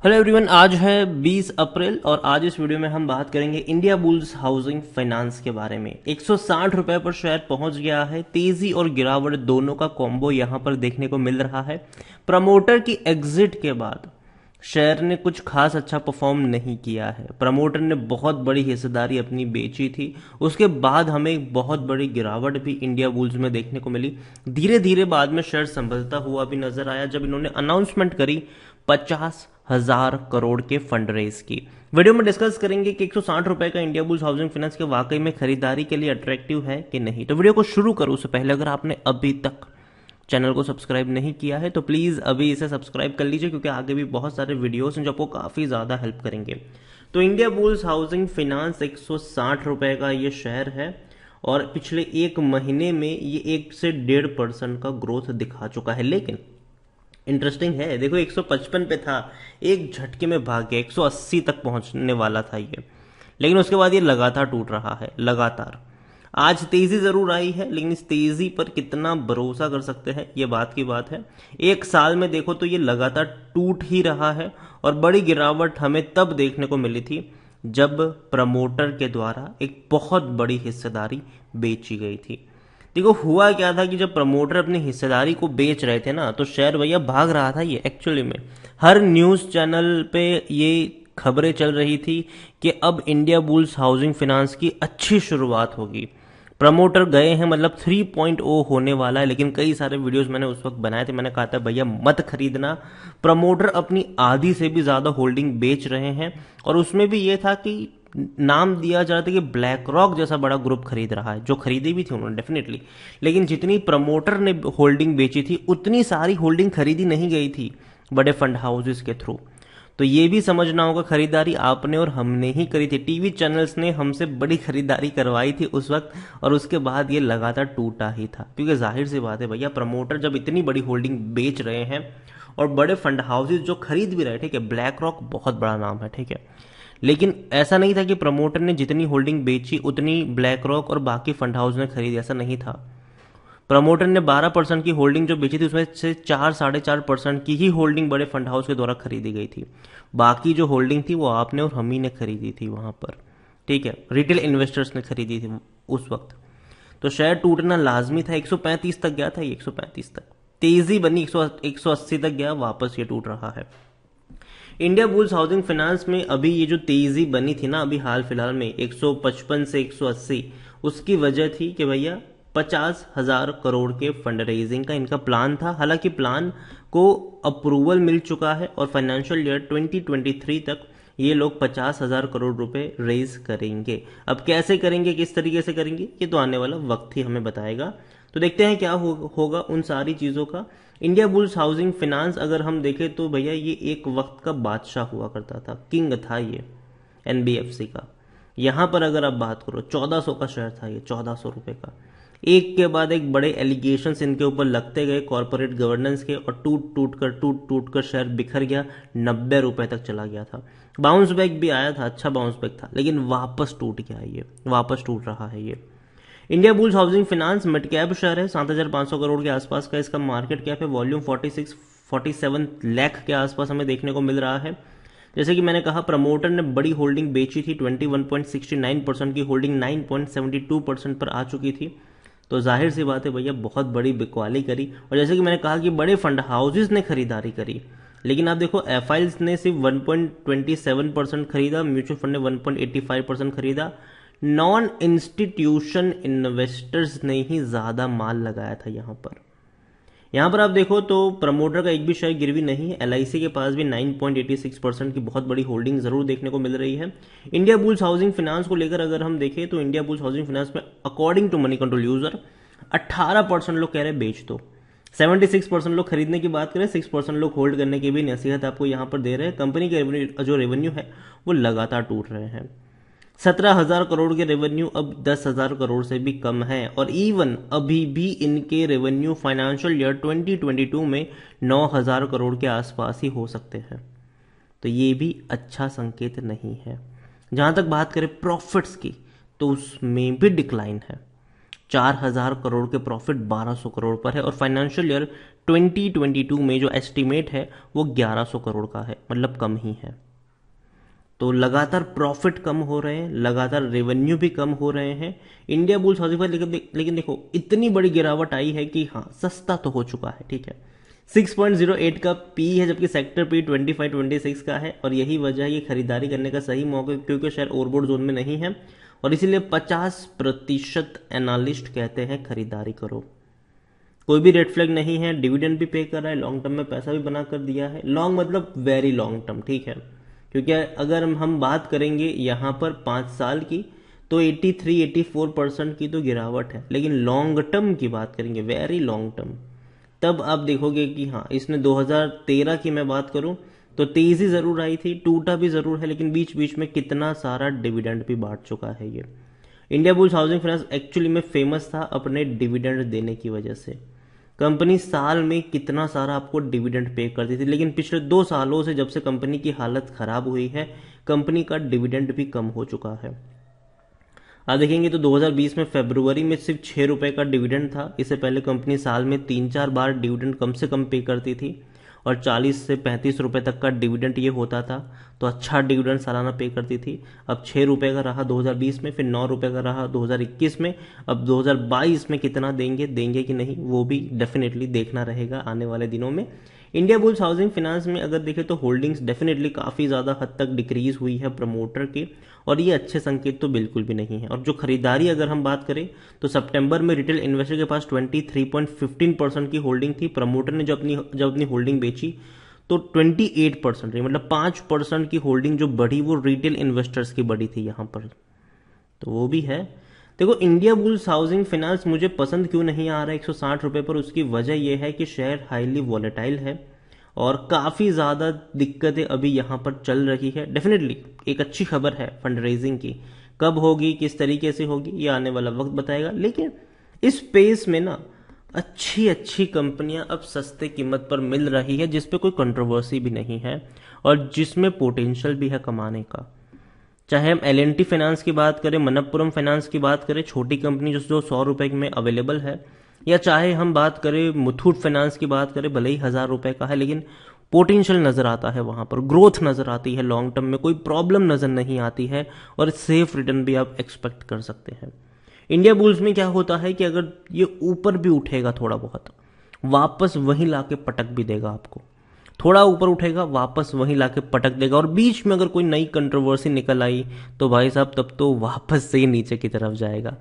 Hello everyone, आज है 20 अप्रैल और आज इस वीडियो में हम बात करेंगे इंडिया बुल्स हाउसिंग फाइनेंस के बारे में। 160 रुपए पर शेयर पहुंच गया है। तेजी और गिरावट दोनों का कॉम्बो यहां पर देखने को मिल रहा है। प्रमोटर की एग्जिट के बाद शेयर ने कुछ खास अच्छा परफॉर्म नहीं किया है। प्रमोटर ने बहुत बड़ी हिस्सेदारी अपनी बेची थी, उसके बाद हमें एक बहुत बड़ी गिरावट भी इंडिया बुल्स में देखने को मिली। धीरे धीरे बाद में शेयर संभलता हुआ भी नजर आया जब इन्होंने अनाउंसमेंट करी 50,000 करोड़ के फंड रेज की। वीडियो में डिस्कस करेंगे कि 160 रुपए का इंडिया बुल्स हाउसिंग फाइनेंस के वाकई में खरीदारी के लिए अट्रैक्टिव है कि नहीं। तो वीडियो को शुरू करूं उससे पहले अगर आपने अभी तक चैनल को सब्सक्राइब नहीं किया है तो प्लीज अभी इसे सब्सक्राइब कर लीजिए, क्योंकि आगे भी बहुत सारे वीडियोस हैं जो आपको काफी ज्यादा हेल्प करेंगे। तो इंडिया बुल्स हाउसिंग फाइनेंस 160 रुपए का ये शेयर है और पिछले एक महीने में ये 1 से 1.5% का ग्रोथ दिखा चुका है। लेकिन इंटरेस्टिंग है, देखो 155 पे था, एक झटके में भाग गया, 180 तक पहुंचने वाला था ये, लेकिन उसके बाद ये लगातार टूट रहा है। लगातार आज तेजी जरूर आई है, लेकिन इस तेजी पर कितना भरोसा कर सकते हैं ये बात की बात है। एक साल में देखो तो ये लगातार टूट ही रहा है और बड़ी गिरावट हमें तब देखने को मिली थी जब प्रमोटर के द्वारा एक बहुत बड़ी हिस्सेदारी बेची गई थी। देखो हुआ क्या था कि जब प्रमोटर अपनी हिस्सेदारी को बेच रहे थे ना, तो शेयर भैया भाग रहा था। ये एक्चुअली में हर न्यूज चैनल पे ये खबरें चल रही थी कि अब इंडिया बुल्स हाउसिंग फाइनेंस की अच्छी शुरुआत होगी। प्रमोटर गए हैं, मतलब 3.0 होने वाला है। लेकिन कई सारे वीडियोस मैंने उस वक्त बनाए थे, मैंने कहा था भैया मत खरीदना। प्रमोटर अपनी आधी से भी ज्यादा होल्डिंग बेच रहे हैं और उसमें भी ये था कि नाम दिया जा रहा था कि ब्लैक रॉक जैसा बड़ा ग्रुप खरीद रहा है, जो खरीदी भी थी उन्होंने डेफिनेटली। लेकिन जितनी प्रमोटर ने होल्डिंग बेची थी उतनी सारी होल्डिंग खरीदी नहीं गई थी बड़े फंड हाउसेस के थ्रू। तो ये भी समझना होगा, खरीदारी आपने और हमने ही करी थी। टीवी चैनल्स ने हमसे बड़ी खरीदारी करवाई थी उस वक्त और उसके बाद ये लगातार टूटा ही था। क्योंकि जाहिर सी बात है भैया, प्रमोटर जब इतनी बड़ी होल्डिंग बेच रहे हैं और बड़े फंड हाउसेस जो खरीद भी रहे, ठीक है, ब्लैक रॉक बहुत बड़ा नाम है, ठीक है, लेकिन ऐसा नहीं था कि प्रमोटर ने जितनी होल्डिंग बेची उतनी ब्लैक रॉक और बाकी फंड हाउस ने खरीदी, ऐसा नहीं था। प्रमोटर ने 12% की होल्डिंग जो बेची थी उसमें से 4-4.5% की ही होल्डिंग बड़े फंड हाउस के द्वारा खरीदी गई थी। बाकी जो होल्डिंग थी वो आपने और हम ही ने खरीदी थी वहां पर, ठीक है, रिटेल इन्वेस्टर्स ने खरीदी थी उस वक्त। तो शेयर टूटना लाजमी था। 135 तक गया था, ये 135 तक तेजी बनी, 180 तक गया, वापस ये टूट रहा है। इंडिया बुल्स हाउसिंग फाइनेंस में अभी ये जो तेजी बनी थी ना अभी हाल फिलहाल में 155 से 180, उसकी वजह थी कि भैया 50,000 करोड़ के फंड रेजिंग का इनका प्लान था। हालांकि प्लान को अप्रूवल मिल चुका है और फाइनेंशियल ईयर 2023 तक ये लोग 50,000 करोड़ रुपए रेज करेंगे। अब कैसे करेंगे, किस तरीके से करेंगे, ये तो आने वाला वक्त ही हमें बताएगा। तो देखते हैं क्या होगा उन सारी चीजों का। इंडिया बुल्स हाउसिंग फाइनेंस अगर हम देखें तो भैया ये एक वक्त का बादशाह हुआ करता था, किंग था ये एनबीएफसी का। यहां पर अगर आप बात करो 1400 का शेयर था ये, 1400 रुपए का। एक के बाद एक बड़े एलिगेशंस इनके ऊपर लगते गए कॉर्पोरेट गवर्नेंस के और टूट टूट कर शेयर बिखर गया, 90 रुपए तक चला गया था। बाउंस बैक भी आया था, अच्छा बाउंस बैक था, लेकिन वापस टूट गया ये, वापस टूट रहा है ये। India bulls housing finance mid cap share है, 7,500 करोड़ के आसपास का इसका मार्केट कैप है। वॉल्यूम 47 लाख के आसपास हमें देखने को मिल रहा है। जैसे कि मैंने कहा, प्रमोटर ने बड़ी होल्डिंग बेची थी, 21.69% की होल्डिंग 9.72% पर आ चुकी थी। तो जाहिर सी बात है भैया बहुत बड़ी बिकवाली करी। और जैसे कि मैंने कहा कि बड़े फंड हाउसेस ने खरीदारी करी, लेकिन आप देखो एफआईएल्स ने सिर्फ 1.27% खरीदा, म्यूचुअल फंड ने 1.85% खरीदा। नॉन इंस्टीट्यूशन इन्वेस्टर्स ने ही ज्यादा माल लगाया था यहां पर आप देखो तो प्रमोटर का एक भी शेयर गिरवी नहीं है। एलआईसी के पास भी 9.86% की बहुत बड़ी होल्डिंग जरूर देखने को मिल रही है। इंडिया बुल्स हाउसिंग फाइनेंस को लेकर अगर हम देखें तो इंडिया बुल्स हाउसिंग फाइनेंस में according to Moneycontrol user 18% लोग कह रहे हैं बेच दो, 76% लोग खरीदने की बात करें, 6% लोग होल्ड करने की भी नसीहत आपको यहां पर दे रहे हैं। कंपनी के जो रेवेन्यू है वो लगातार टूट रहे हैं। 17,000 करोड़ के रेवेन्यू अब 10,000 करोड़ से भी कम है और इवन अभी भी इनके रेवेन्यू फाइनेंशियल ईयर 2022 में 9,000 करोड़ के आसपास ही हो सकते हैं। तो ये भी अच्छा संकेत नहीं है। जहां तक बात करें प्रॉफिट्स की तो उसमें भी डिक्लाइन है। 4,000 करोड़ के प्रॉफिट 1,200 करोड़ पर है और फाइनेंशियल ईयर 2022 में जो एस्टिमेट है वो 1100 करोड़ का है, मतलब कम ही है। तो लगातार प्रॉफिट कम हो रहे हैं, लगातार रेवेन्यू भी कम हो रहे हैं इंडिया बुल्स हाउसिंग फाइनेंस। लेकिन देखो इतनी बड़ी गिरावट आई है कि हाँ सस्ता तो हो चुका है, ठीक है। 6.08 का पी है, जबकि सेक्टर पी 25-26 का है, और यही वजह है ये खरीदारी करने का सही मौका, क्योंकि शेयर ओवरबॉट जोन में नहीं है, और इसीलिए 50% एनालिस्ट कहते हैं खरीदारी करो। कोई भी रेड फ्लैग नहीं है, डिविडेंड भी पे कर रहा है, लॉन्ग टर्म में पैसा भी बना कर दिया है, लॉन्ग मतलब वेरी लॉन्ग टर्म, ठीक है। क्योंकि अगर हम बात करेंगे यहाँ पर 5 साल की, तो 83-84% की तो गिरावट है, लेकिन लॉन्ग टर्म की बात करेंगे, वेरी लॉन्ग टर्म, तब आप देखोगे कि हाँ इसने 2013 की मैं बात करूं तो तेजी जरूर आई थी, टूटा भी जरूर है, लेकिन बीच बीच में कितना सारा डिविडेंड भी बांट चुका है ये। India bulls housing finance actually में फेमस था अपने डिविडेंड देने की वजह से। कंपनी साल में कितना सारा आपको डिविडेंड पे करती थी, लेकिन पिछले 2 सालों से जब से कंपनी की हालत खराब हुई है, कंपनी का डिविडेंड भी कम हो चुका है। आप देखेंगे तो 2020 में फरवरी में सिर्फ 6 रुपए का डिविडेंड था। इससे पहले कंपनी साल में 3-4 बार डिविडेंड कम से कम पे करती थी, और 40 से 35 रुपए तक का डिविडेंड ये होता था, तो अच्छा डिविडेंड सालाना पे करती थी। अब 6 रुपए का रहा 2020 में, फिर 9 रुपए का रहा 2021 में, अब 2022 में कितना देंगे कि नहीं, वो भी डेफिनेटली देखना रहेगा आने वाले दिनों में। इंडिया बुल्स हाउसिंग फाइनेंस में अगर देखें तो होल्डिंग्स डेफिनेटली काफ़ी ज़्यादा हद तक डिक्रीज हुई है प्रमोटर की, और ये अच्छे संकेत तो बिल्कुल भी नहीं है। और जो खरीदारी अगर हम बात करें तो सितंबर में रिटेल इन्वेस्टर के पास 23.15% की होल्डिंग थी। प्रमोटर ने जब अपनी होल्डिंग बेची तो 28% रही, मतलब 5% की होल्डिंग जो बढ़ी वो रिटेल इन्वेस्टर्स की बढ़ी थी यहाँ पर, तो वो भी है। देखो इंडिया बुल्स हाउसिंग फाइनेंस मुझे पसंद क्यों नहीं आ रहा है 160 रुपए पर, उसकी वजह यह है कि शेयर हाईली वॉलेटाइल है और काफ़ी ज़्यादा दिक्कतें अभी यहाँ पर चल रही है। डेफिनेटली एक अच्छी खबर है फंड रेजिंग की, कब होगी किस तरीके से होगी ये आने वाला वक्त बताएगा, लेकिन इस स्पेस में ना अच्छी अच्छी कंपनियां अब सस्ते कीमत पर मिल रही है, जिस पे कोई कंट्रोवर्सी भी नहीं है और जिसमें पोटेंशियल भी है कमाने का। चाहे हम L&T फाइनेंस की बात करें, मनप्पुरम फाइनेंस की बात करें, छोटी कंपनी जो 100 रुपए में अवेलेबल है, या चाहे हम बात करें मुथूट फाइनेंस की बात करें, भले ही 1000 रुपए का है, लेकिन पोटेंशियल नजर आता है वहां पर, ग्रोथ नजर आती है, लॉन्ग टर्म में कोई प्रॉब्लम नजर नहीं आती है, और सेफ रिटर्न भी आप एक्सपेक्ट कर सकते हैं। इंडिया बुल्स में क्या होता है कि अगर ये ऊपर भी उठेगा थोड़ा बहुत, वापस वहीं लाके पटक भी देगा आपको, थोड़ा ऊपर उठेगा वापस वहीं लाके पटक देगा, और बीच में अगर कोई नई कंट्रोवर्सी निकल आई तो भाई साहब तब तो वापस से ही नीचे की तरफ जाएगा।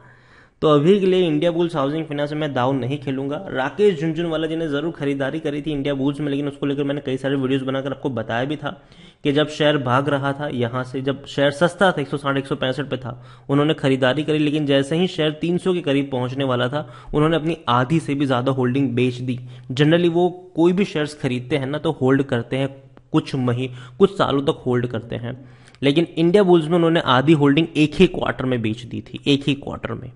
तो अभी के लिए इंडिया बुल्स हाउसिंग फाइनेंस में मैं दाव नहीं खेलूंगा। राकेश झुनझुनवाला जी ने जरूर खरीदारी करी थी इंडिया बुल्स में, लेकिन उसको लेकर मैंने कई सारे वीडियोस बनाकर आपको बताया भी था कि जब शेयर भाग रहा था यहाँ से, जब शेयर सस्ता था 160-165 पे था, उन्होंने खरीदारी करी, लेकिन जैसे ही शेयर 300 के करीब पहुंचने वाला था उन्होंने अपनी आधी से भी ज्यादा होल्डिंग बेच दी। जनरली वो कोई भी शेयर्स खरीदते हैं ना तो होल्ड करते हैं, कुछ सालों तक होल्ड करते हैं, लेकिन इंडिया बुल्स में उन्होंने आधी होल्डिंग एक ही क्वार्टर में बेच दी थी, एक ही क्वार्टर में।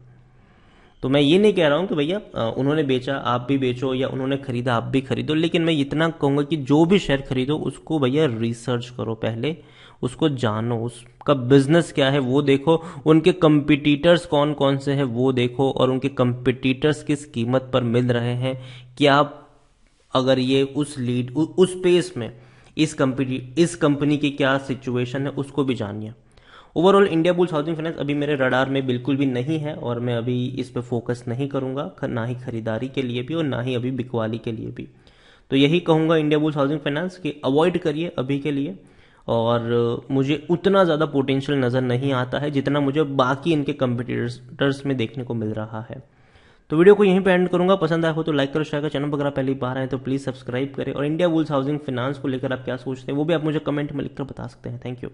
तो मैं ये नहीं कह रहा हूं कि भैया उन्होंने बेचा आप भी बेचो, या उन्होंने खरीदा आप भी खरीदो, लेकिन मैं इतना कहूंगा कि जो भी शेयर खरीदो उसको भैया रिसर्च करो, पहले उसको जानो, उसका बिजनेस क्या है वो देखो, उनके कंपिटिटर्स कौन कौन से हैं वो देखो, और उनके कंपिटिटर्स किस कीमत पर मिल रहे हैं, क्या अगर ये उस स्पेस में इस कंपनी की क्या सिचुएशन है उसको भी जानिए। Overall India bulls housing finance अभी मेरे रडार में बिल्कुल भी नहीं है, और मैं अभी इस पे फोकस नहीं करूंगा, ना ही खरीदारी के लिए भी और ना ही अभी बिकवाली के लिए भी। तो यही कहूंगा इंडिया बुल्स हाउसिंग फाइनेंस कि अवॉइड करिए अभी के लिए, और मुझे उतना ज़्यादा पोटेंशियल नज़र नहीं आता है जितना मुझे बाकी इनके कंपिटिटर्स में देखने को मिल रहा है। तो वीडियो को यहीं पे एंड करूंगा। पसंद आया हो तो लाइक करो, शेयर करो, चैनल पर अगर आप पहली बार आए तो प्लीज़ सब्सक्राइब करें, और इंडिया बुल्स हाउसिंग फाइनेंस को लेकर आप क्या सोचते हैं वो भी आप मुझे कमेंट में लिखकर बता सकते हैं। Thank you.